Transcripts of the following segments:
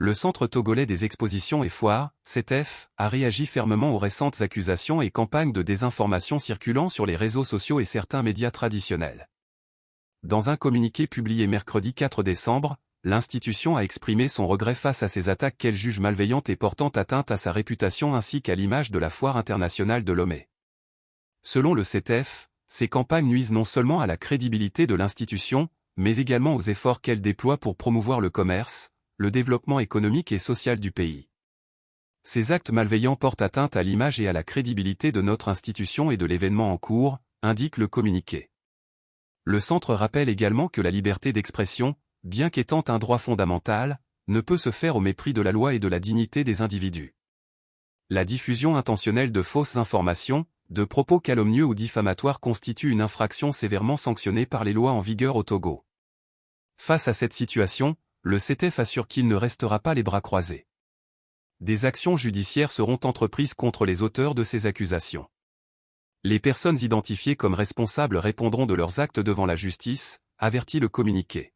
Le Centre togolais des expositions et foires, CETEF, a réagi fermement aux récentes accusations et campagnes de désinformation circulant sur les réseaux sociaux et certains médias traditionnels. Dans un communiqué publié mercredi 4 décembre, l'institution a exprimé son regret face à ces attaques qu'elle juge malveillantes et portant atteinte à sa réputation ainsi qu'à l'image de la Foire internationale de Lomé. Selon le CETEF, ces campagnes nuisent non seulement à la crédibilité de l'institution, mais également aux efforts qu'elle déploie pour promouvoir le commerce, le développement économique et social du pays. Ces actes malveillants portent atteinte à l'image et à la crédibilité de notre institution et de l'événement en cours, indique le communiqué. Le centre rappelle également que la liberté d'expression, bien qu'étant un droit fondamental, ne peut se faire au mépris de la loi et de la dignité des individus. La diffusion intentionnelle de fausses informations, de propos calomnieux ou diffamatoires constitue une infraction sévèrement sanctionnée par les lois en vigueur au Togo. Face à cette situation, le CETEF assure qu'il ne restera pas les bras croisés. Des actions judiciaires seront entreprises contre les auteurs de ces accusations. Les personnes identifiées comme responsables répondront de leurs actes devant la justice, avertit le communiqué.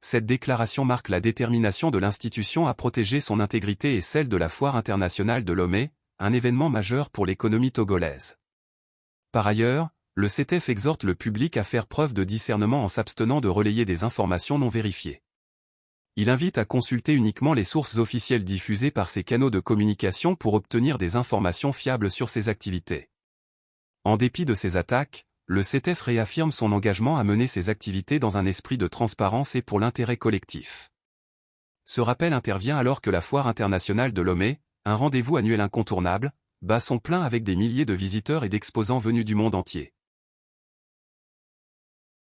Cette déclaration marque la détermination de l'institution à protéger son intégrité et celle de la Foire internationale de Lomé, un événement majeur pour l'économie togolaise. Par ailleurs, le CETEF exhorte le public à faire preuve de discernement en s'abstenant de relayer des informations non vérifiées. Il invite à consulter uniquement les sources officielles diffusées par ces canaux de communication pour obtenir des informations fiables sur ces activités. En dépit de ces attaques, le CETEF réaffirme son engagement à mener ses activités dans un esprit de transparence et pour l'intérêt collectif. Ce rappel intervient alors que la Foire internationale de Lomé, un rendez-vous annuel incontournable, bat son plein avec des milliers de visiteurs et d'exposants venus du monde entier.